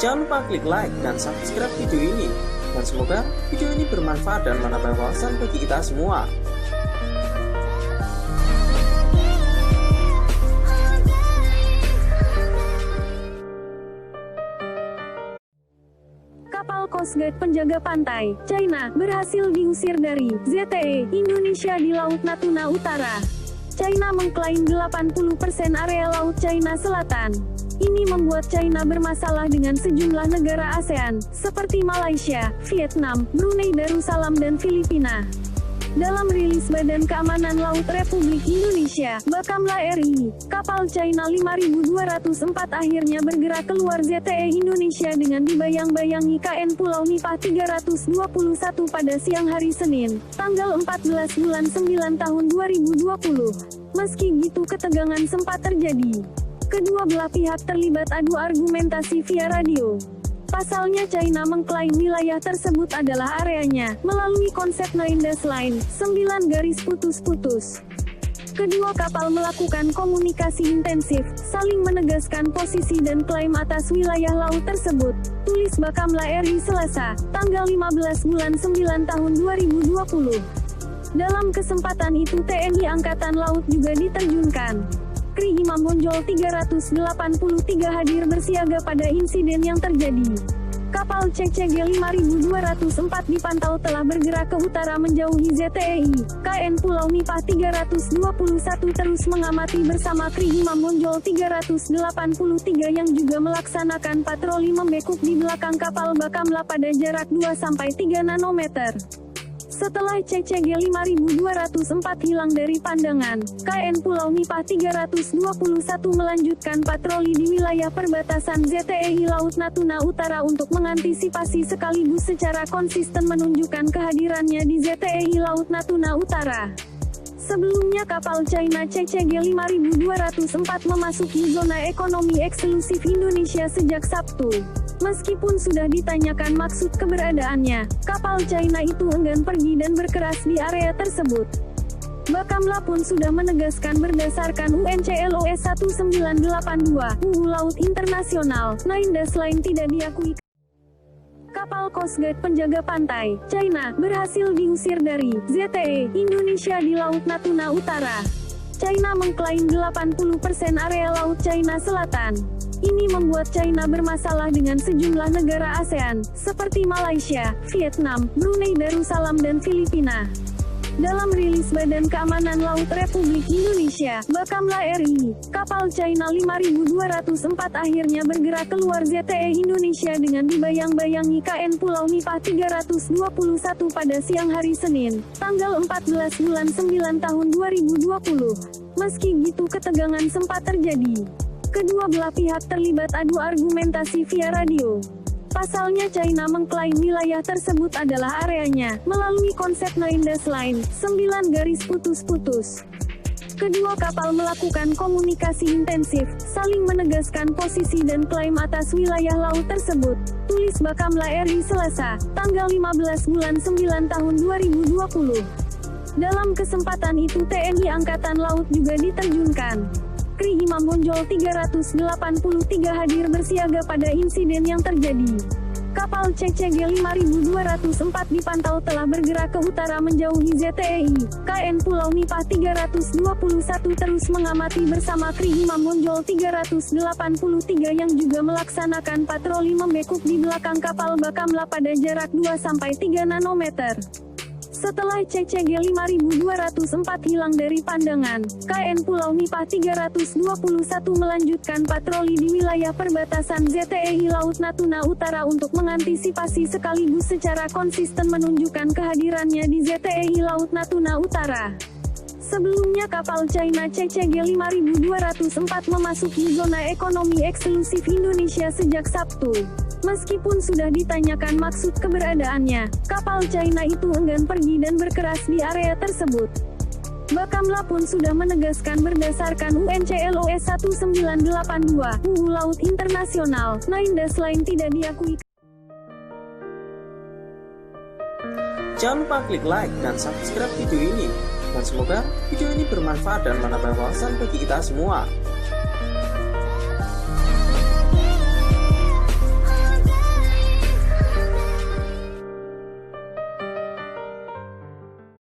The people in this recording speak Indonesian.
Jangan lupa klik like dan subscribe video ini. Dan semoga video ini bermanfaat dan menambah wawasan bagi kita semua. Kapal Coast Guard penjaga pantai China berhasil diusir dari ZTE Indonesia di Laut Natuna Utara. China mengklaim 80% area Laut China Selatan. Ini membuat China bermasalah dengan sejumlah negara ASEAN, seperti Malaysia, Vietnam, Brunei Darussalam dan Filipina. Dalam rilis Badan Keamanan Laut Republik Indonesia, Bakamla RI, kapal China 5204 akhirnya bergerak keluar ZTE Indonesia dengan dibayang-bayangi KN Pulau Nipah 321 pada siang hari Senin, tanggal 14 bulan 9 tahun 2020. Meski gitu ketegangan sempat terjadi. Kedua belah pihak terlibat adu argumentasi via radio. Pasalnya China mengklaim wilayah tersebut adalah areanya, melalui konsep 9 line, 9 garis putus-putus. Kedua kapal melakukan komunikasi intensif, saling menegaskan posisi dan klaim atas wilayah laut tersebut, tulis Bakamla RI Selasa, tanggal 15 bulan 9 tahun 2020. Dalam kesempatan itu TNI Angkatan Laut juga diterjunkan. Kri Imam Bonjol 383 hadir bersiaga pada insiden yang terjadi. Kapal CCG 5204 dipantau telah bergerak ke utara menjauhi ZTEI. KN Pulau Nipah 321 terus mengamati bersama Kri Imam Bonjol 383 yang juga melaksanakan patroli membekuk di belakang kapal Bakamla pada jarak 2-3 nanometer. Setelah CCG 5204 hilang dari pandangan, KN Pulau Nipah 321 melanjutkan patroli di wilayah perbatasan ZTEI Laut Natuna Utara untuk mengantisipasi sekaligus secara konsisten menunjukkan kehadirannya di ZTEI Laut Natuna Utara. Sebelumnya kapal China CCG 5204 memasuki zona ekonomi eksklusif Indonesia sejak Sabtu. Meskipun sudah ditanyakan maksud keberadaannya, kapal China itu enggan pergi dan berkeras di area tersebut. Bakamla pun sudah menegaskan berdasarkan UNCLOS 1982, UU Laut Internasional, 9 line tidak diakui. Kapal Coast Guard penjaga pantai China berhasil diusir dari ZTE Indonesia di Laut Natuna Utara. China mengklaim 80% area Laut China Selatan. Ini membuat China bermasalah dengan sejumlah negara ASEAN, seperti Malaysia, Vietnam, Brunei Darussalam dan Filipina. Dalam rilis Badan Keamanan Laut Republik Indonesia, Bakamla RI, kapal China 5204 akhirnya bergerak keluar ZTE Indonesia dengan dibayang-bayangi KN Pulau Nipah 321 pada siang hari Senin, tanggal 14 bulan 9 tahun 2020. Meski gitu ketegangan sempat terjadi. Kedua belah pihak terlibat adu argumentasi via radio. Pasalnya China mengklaim wilayah tersebut adalah areanya, melalui konsep 9 line, 9 garis putus-putus. Kedua kapal melakukan komunikasi intensif, saling menegaskan posisi dan klaim atas wilayah laut tersebut, tulis Bakamla RI Selasa, tanggal 15 bulan 9 tahun 2020. Dalam kesempatan itu TNI Angkatan Laut juga diterjunkan. Kri Imam Bonjol 383 hadir bersiaga pada insiden yang terjadi. Kapal CCG 5204 dipantau telah bergerak ke utara menjauhi ZTEI. KN Pulau Nipah 321 terus mengamati bersama Kri Imam Bonjol 383 yang juga melaksanakan patroli membekuk di belakang kapal Bakamla pada jarak 2-3 nanometer. Setelah CCG 5204 hilang dari pandangan, KN Pulau Nipah 321 melanjutkan patroli di wilayah perbatasan ZTEI Laut Natuna Utara untuk mengantisipasi sekaligus secara konsisten menunjukkan kehadirannya di ZTEI Laut Natuna Utara. Sebelumnya kapal China CCG 5204 memasuki zona ekonomi eksklusif Indonesia sejak Sabtu. Meskipun sudah ditanyakan maksud keberadaannya, kapal China itu enggan pergi dan berkeras di area tersebut. Bakamla pun sudah menegaskan berdasarkan UNCLOS 1982, UU Laut Internasional, 9 line tidak diakui. Jangan lupa klik like dan subscribe video ini. Dan semoga video ini bermanfaat dan menambah wawasan bagi kita semua.